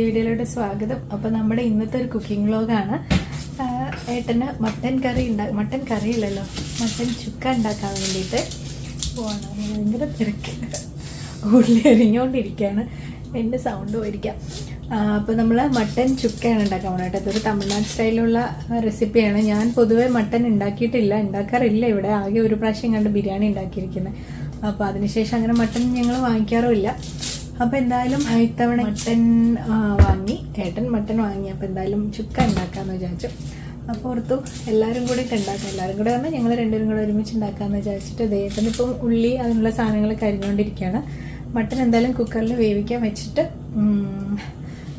വീഡിയോയിലോട്ട് സ്വാഗതം. അപ്പോൾ നമ്മുടെ ഇന്നത്തെ ഒരു കുക്കിംഗ് വ്ലോഗാണ്. ഏട്ടന് മട്ടൻ കറി ഇല്ലല്ലോ, മട്ടൻ ചുക്ക ഉണ്ടാക്കാൻ വേണ്ടിയിട്ട് പോവാണ്. ഭയങ്കര തിരക്ക്, ഉള്ളി അരിഞ്ഞുകൊണ്ടിരിക്കുകയാണ്. എൻ്റെ സൗണ്ട് പോയിരിക്കാം. അപ്പോൾ നമ്മൾ മട്ടൻ ചുക്കയാണ് ഉണ്ടാക്കാൻ പോകുന്നത്. അതൊരു തമിഴ്നാട് സ്റ്റൈലുള്ള റെസിപ്പിയാണ്. ഞാൻ പൊതുവെ മട്ടൻ ഉണ്ടാക്കാറില്ല ഇവിടെ. ആകെ ഒരു പ്രാവശ്യം കണ്ട് ബിരിയാണി ഉണ്ടാക്കിയിരിക്കുന്നത്. അപ്പോൾ അതിനുശേഷം അങ്ങനെ മട്ടൻ ഞങ്ങൾ വാങ്ങിക്കാറുമില്ല. അപ്പോൾ എന്തായാലും ഇത്തവണ ഏട്ടൻ മട്ടൻ വാങ്ങി. അപ്പോൾ എന്തായാലും ചുക്ക ഉണ്ടാക്കാമെന്ന് വിചാരിച്ചു. അപ്പോൾ ഓർത്തു എല്ലാവരും കൂടി ഉണ്ടാക്കാം. എല്ലാവരും കൂടെ പറഞ്ഞാൽ ഞങ്ങൾ രണ്ടുപേരും കൂടെ ഒരുമിച്ച് ഉണ്ടാക്കാമെന്ന് വിചാരിച്ചിട്ട് ഏട്ടനിപ്പം ഉള്ളി അതിനുള്ള സാധനങ്ങൾ കരിഞ്ഞുകൊണ്ടിരിക്കുകയാണ്. മട്ടൻ എന്തായാലും കുക്കറിൽ വേവിക്കാൻ വെച്ചിട്ട്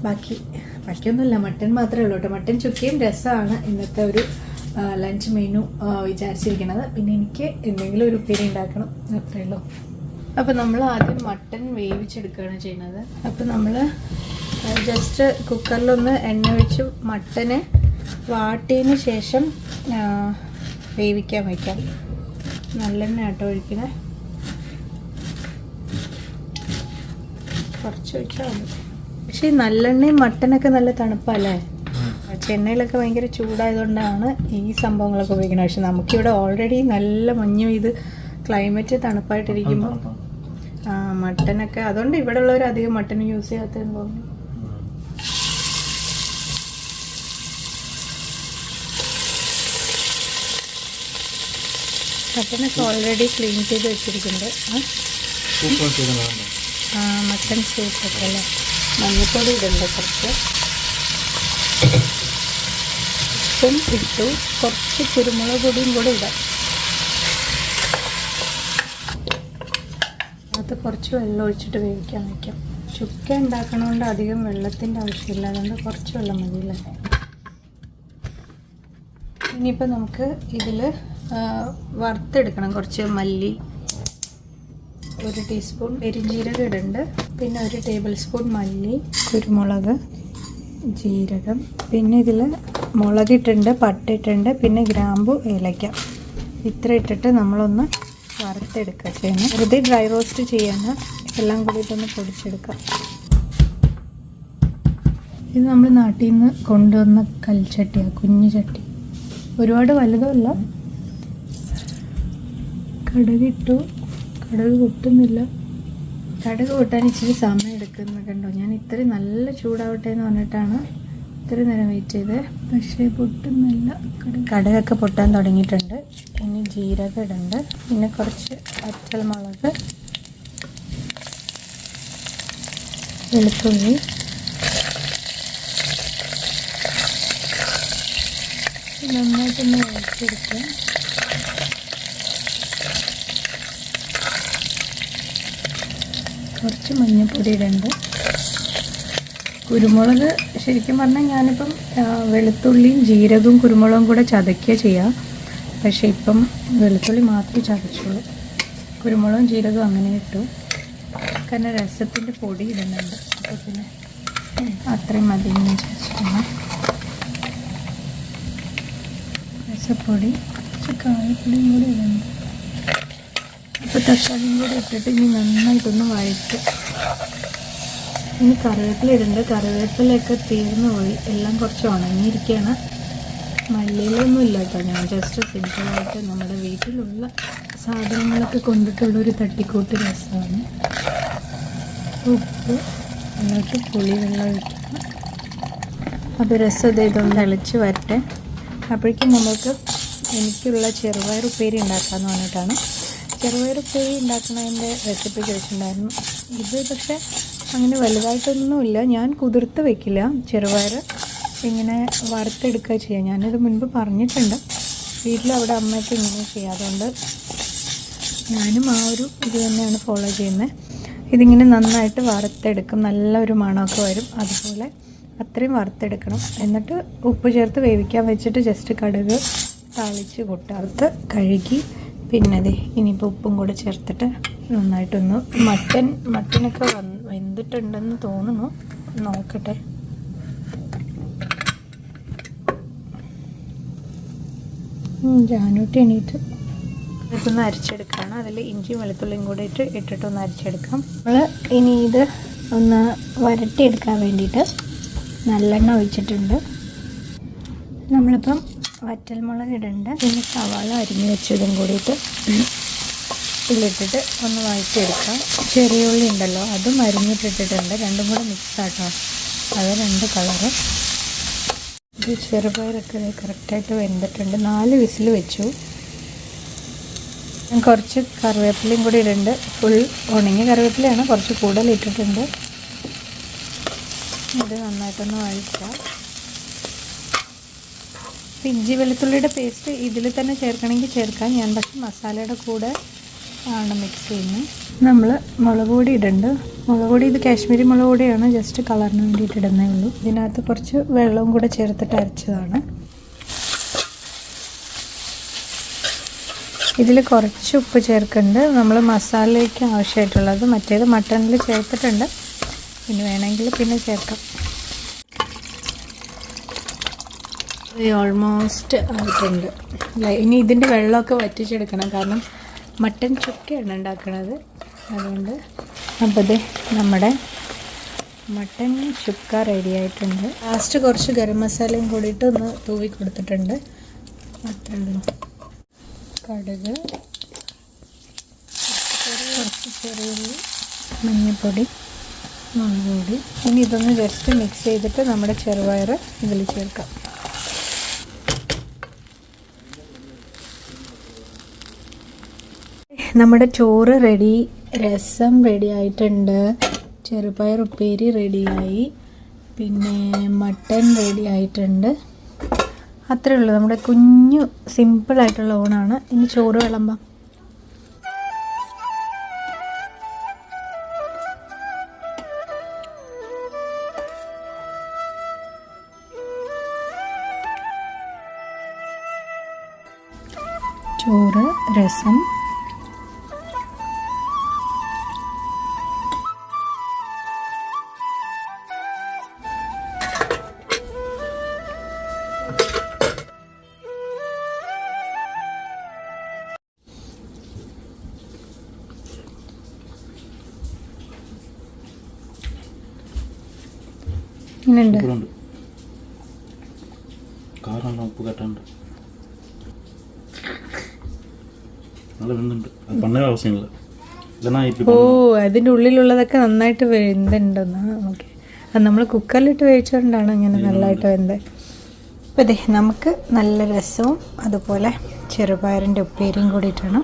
ബാക്കിയൊന്നുമില്ല, മട്ടൻ മാത്രമേ ഉള്ളൂ കേട്ടോ. മട്ടൻ ചുക്കയും രസമാണ് ഇന്നത്തെ ഒരു ലഞ്ച് മെനു വിചാരിച്ചിരിക്കുന്നത്. പിന്നെ എനിക്ക് എന്തെങ്കിലും ഒരു ഉപ്പേരി ഉണ്ടാക്കണം, അത്രയേ ഉള്ളൂ. അപ്പോൾ നമ്മൾ ആദ്യം മട്ടൻ വേവിച്ചെടുക്കുകയാണ് ചെയ്യുന്നത്. അപ്പോൾ നമ്മൾ ജസ്റ്റ് കുക്കറിലൊന്ന് എണ്ണ വെച്ച് മട്ടനെ വാട്ടിയതിന് ശേഷം വേവിക്കാൻ വയ്ക്കാം. നല്ലെണ്ണ ആട്ടോ ഒഴിക്കണേ, കുറച്ച് ഒഴിച്ചാൽ മതി. പക്ഷേ ഈ നല്ലെണ്ണയും മട്ടനൊക്കെ നല്ല തണുപ്പല്ലേ? ചെന്നൈയിലൊക്കെ ഭയങ്കര ചൂടായതുകൊണ്ടാണ് ഈ സംഭവങ്ങളൊക്കെ ഉപയോഗിക്കുന്നത്. പക്ഷെ നമുക്കിവിടെ ഓൾറെഡി നല്ല മഞ്ഞ് പെയ്ത് ക്ലൈമറ്റ് തണുപ്പായിട്ടിരിക്കുമ്പോൾ മട്ടനൊക്കെ, അതുകൊണ്ട് ഇവിടെ ഉള്ളവർ അധികം മട്ടൻ യൂസ് ചെയ്യാത്തതെന്ന് തോന്നുന്നു. മട്ടനൊക്കെ ഓൾറെഡി ക്ലീൻ ചെയ്ത് വെച്ചിരിക്കുന്നുണ്ട്. മട്ടൻ സൂപ്പൊക്കെ അല്ലേ. മഞ്ഞൾപ്പൊടി ഇടുന്നുണ്ട്, കുറച്ച് ഉപ്പും ഇട്ടു, കുറച്ച് കുരുമുളക് പൊടിയും കൂടെ ഇടാം. അത് കുറച്ച് വെള്ളം ഒഴിച്ചിട്ട് വേവിക്കാൻ വയ്ക്കാം. ചുക്ക ഉണ്ടാക്കണോണ്ട് അധികം വെള്ളത്തിൻ്റെ ആവശ്യമില്ല, അതുകൊണ്ട് കുറച്ച് വെള്ളം മതിയില്ലേ. ഇനിയിപ്പോൾ നമുക്ക് ഇതിൽ വറുത്തെടുക്കണം. കുറച്ച് മല്ലി, 1 ടീസ്പൂൺ പെരുംജീരകം ഇടുന്നുണ്ട്, പിന്നെ 1 ടേബിൾ സ്പൂൺ മല്ലി, കുരുമുളക്, ജീരകം, പിന്നെ ഇതിൽ മുളകിട്ടുണ്ട്, പട്ടിട്ടുണ്ട്, പിന്നെ ഗ്രാമ്പു, ഏലക്ക, ഇത്ര ഇട്ടിട്ട് നമ്മളൊന്ന് വറുത്തെടുക്കുക ചെയ്യണം. വെറുതെ ഡ്രൈ റോസ്റ്റ് ചെയ്യാണ്, എല്ലാം കൂടിയിട്ടൊന്ന് പൊടിച്ചെടുക്കാം. ഇത് നമ്മൾ നാട്ടിൽ നിന്ന് കൊണ്ടുവന്ന കൽച്ചട്ടിയാണ്, കുഞ്ഞു ചട്ടി, ഒരുപാട് വലുതുമല്ല. കടുകിട്ടു, കടുക് പൊട്ടുന്നില്ല. കടുക് പൊട്ടാൻ ഇച്ചിരി സമയം എടുക്കുന്നത് കണ്ടോ. ഞാൻ ഇത്രയും നല്ല ചൂടാവട്ടെ എന്ന് പറഞ്ഞിട്ടാണ് ഇത്രയും നേരം വെയിറ്റ് ചെയ്തത്, പക്ഷേ പൊട്ടുന്നില്ല. കടുകൊക്കെ പൊട്ടാൻ തുടങ്ങിയിട്ടുണ്ട്. ഇനി ജീരകം ഇടുന്നുണ്ട്, പിന്നെ കുറച്ച് വറ്റൽമുളക്, വെളുത്തുള്ളി, നന്നായിട്ടൊന്ന് വഴറ്റിയെടുക്കാം. കുറച്ച് മഞ്ഞൾപ്പൊടി ഇടുന്നുണ്ട്. കുരുമുളക് ശരിക്കും പറഞ്ഞാൽ ഞാനിപ്പം വെളുത്തുള്ളിയും ജീരകവും കുരുമുളകും കൂടെ ചതയ്ക്കുക ചെയ്യാം. പക്ഷേ ഇപ്പം വെളുത്തുള്ളി മാത്രമേ ചതച്ചുള്ളൂ, കുരുമുളകും ജീരകവും അങ്ങനെ ഇട്ടു. കാരണം രസത്തിൻ്റെ പൊടി ഇടുന്നുണ്ട്, അപ്പോൾ പിന്നെ അത്രയും മതി എന്ന് വിചാരിച്ചിട്ടാണ്. രസപ്പൊടി, കുറച്ച് കായപ്പൊടിയും കൂടി ഇടുന്നുണ്ട്. അപ്പോൾ തക്കാളിയും കൂടി ഇട്ടിട്ട് ഇനി നന്നായിട്ടൊന്ന് വഴറ്റും. ഇനി കറിവേപ്പില ഇടുന്നുണ്ട്. കറിവേപ്പിലയൊക്കെ തീർന്നു പോയി, എല്ലാം കുറച്ച് ഉണങ്ങിയിരിക്കുകയാണ്. മല്ലിയിലൊന്നും ഇല്ല കേട്ടോ, ഞാൻ ജസ്റ്റ് സിമ്പിളായിട്ട് നമ്മുടെ വീട്ടിലുള്ള സാധനങ്ങളൊക്കെ കൊണ്ടിട്ടുള്ളൊരു തട്ടിക്കൂട്ട് രസമാണ്. ഉപ്പ്, എന്നിട്ട് പുളി വെള്ളം ഒഴിക്കണം. അപ്പോൾ രസം ഇതൊന്ന് തിളച്ച് വരട്ടെ. അപ്പോഴേക്കും നമുക്ക് എനിക്കുള്ള ചെറുപയർ ഉപ്പേരി ഉണ്ടാക്കാമെന്ന് പറഞ്ഞിട്ടാണ്. ചെറുപയർ ഉപ്പേരി ഉണ്ടാക്കുന്നതിൻ്റെ റെസിപ്പി ചോദിച്ചിട്ടുണ്ടായിരുന്നു. ഇത് പക്ഷേ അങ്ങനെ വലുതായിട്ടൊന്നുമില്ല. ഞാൻ കുതിർത്ത് വെക്കില്ല, ചെറുപയർ ഇങ്ങനെ വറുത്തെടുക്കുക ചെയ്യാം. ഞാനിത് മുൻപ് പറഞ്ഞിട്ടുണ്ട്, വീട്ടിലവിടെ അമ്മയൊക്കെ ഇങ്ങനെ ചെയ്യുക. അതുകൊണ്ട് ഞാനും ആ ഒരു ഇത് തന്നെയാണ് ഫോളോ ചെയ്യുന്നത്. ഇതിങ്ങനെ നന്നായിട്ട് വറുത്തെടുക്കും, നല്ലൊരു മണമൊക്കെ വരും. അതുപോലെ അത്രയും വറുത്തെടുക്കണം. എന്നിട്ട് ഉപ്പ് ചേർത്ത് വേവിക്കാൻ വെച്ചിട്ട് ജസ്റ്റ് കടുക് താളിച്ച് കൊട്ടാർത്ത് കഴുകി, പിന്നെ ഇനിയിപ്പോൾ ഉപ്പും കൂടെ ചേർത്തിട്ട് നന്നായിട്ടൊന്ന് മട്ടനൊക്കെ വെന്തിട്ടുണ്ടെന്ന് തോന്നുന്നു, നോക്കട്ടെ. ജാനൂട്ടി എണീറ്റ് ഇതൊന്ന് അരച്ചെടുക്കുകയാണ്. അതിൽ ഇഞ്ചിയും വെളുത്തുള്ളിയും കൂടെ ഇട്ടിട്ടൊന്ന് അരച്ചെടുക്കാം. നമ്മൾ ഇനി ഇത് ഒന്ന് വരട്ടിയെടുക്കാൻ വേണ്ടിയിട്ട് നല്ലെണ്ണ ഒഴിച്ചിട്ടുണ്ട്. നമ്മളിപ്പം വറ്റൽമുളക് ഇടുന്നുണ്ട്. പിന്നെ സവാള അരിഞ്ഞ് വെച്ചതും കൂടിയിട്ട് ഇതിലിട്ടിട്ട് ഒന്ന് വഴറ്റിയെടുക്കാം. ചെറിയ ഉള്ളി ഉണ്ടല്ലോ, അതും അരിഞ്ഞിട്ടിട്ടിട്ടുണ്ട്. രണ്ടും കൂടെ മിക്സാട്ടോ. അത് 2 കളറ്. ഇത് ചെറുപയറൊക്കെ കറക്റ്റായിട്ട് വെന്തിട്ടുണ്ട്. 4 വിസിൽ വെച്ചു. ഞാൻ കുറച്ച് കറിവേപ്പിലയും കൂടി ഇടുന്നുണ്ട്. ഫുൾ ഉണങ്ങിയ കറിവേപ്പിലയാണ്, കുറച്ച് കൂടുതൽ ഇട്ടിട്ടുണ്ട്. ഇത് നന്നായിട്ടൊന്ന് വഴറ്റാം. ഇഞ്ചി വെളുത്തുള്ളിയുടെ പേസ്റ്റ് ഇതിൽ തന്നെ ചേർക്കണമെങ്കിൽ ചേർക്കാം. ഞാൻ പക്ഷേ മസാലയുടെ കൂടെ ആണ് മിക്സ് ചെയ്യുന്നത്. നമ്മൾ മുളക് പൊടി ഇടുന്നുണ്ട്. മുളക് പൊടി ഇത് കാശ്മീരി മുളക് പൊടിയാണ്, ജസ്റ്റ് കളറിന് വേണ്ടിയിട്ട് ഇടുന്നേ ഉള്ളൂ. ഇതിനകത്ത് കുറച്ച് വെള്ളവും കൂടെ ചേർത്തിട്ട് അരച്ചതാണ്. ഇതിൽ കുറച്ച് ഉപ്പ് ചേർക്കുന്നുണ്ട്. നമ്മൾ മസാലയ്ക്ക് ആവശ്യമായിട്ടുള്ളത്. മറ്റേത് മട്ടണിൽ ചേർത്തിട്ടുണ്ട്, പിന്നെ വേണമെങ്കിൽ പിന്നെ ചേർക്കാം. ഓൾമോസ്റ്റ് ആയിട്ടുണ്ട്. ഇനി ഇതിൻ്റെ വെള്ളമൊക്കെ വറ്റിച്ചെടുക്കണം, കാരണം മട്ടൻ ചുക്കയാണ് ഉണ്ടാക്കുന്നത്. അതുകൊണ്ട് അപ്പോൾ ഇത് നമ്മുടെ മട്ടൻ ചുക്ക റെഡി ആയിട്ടുണ്ട്. ലാസ്റ്റ് കുറച്ച് ഗരം മസാലയും കൂടിയിട്ട് ഒന്ന് തൂവി കൊടുത്തിട്ടുണ്ട്. അത്രേ ഉള്ളൂ. കടുക്, കുറച്ച് ചെറിയുള്ളി, മഞ്ഞൾപ്പൊടി, മുളക് പൊടി. ഇനി ഇതൊന്ന് ജസ്റ്റ് മിക്സ് ചെയ്തിട്ട് നമ്മുടെ ചെറുപയർ ഇതിൽ ചേർക്കാം. നമ്മുടെ ചോറ് റെഡി, രസം റെഡി ആയിട്ടുണ്ട്, ചെറുപയർ ഉപ്പേരി റെഡിയായി, പിന്നെ മട്ടൻ റെഡി ആയിട്ടുണ്ട്. അത്രേ ഉള്ളൂ. നമ്മുടെ കുഞ്ഞു സിമ്പിളായിട്ടുള്ള ഊണാണ്. ഇനി ചോറ് വിളമ്പാം. ചോറ്, രസം, ഇങ്ങനെയുണ്ട്. ഉപ്പ് കെട്ടുണ്ട്, നല്ല വെന്തുണ്ട്. പണ്ടേ ആവശ്യമില്ല. ഓ, അതിൻ്റെ ഉള്ളിലുള്ളതൊക്കെ നന്നായിട്ട് വെന്തുണ്ടെന്നാ. ഓക്കെ, അത് നമ്മൾ കുക്കറിലിട്ട് വേവിച്ചുകൊണ്ടാണ് ഇങ്ങനെ നല്ലതായിട്ട് വെന്തത്. അപ്പോൾ ഇതേ നമുക്ക് നല്ല രസവും അതുപോലെ ചെറുപയറിൻ്റെ ഉപ്പേരിയും കൂടിയിട്ടാണ്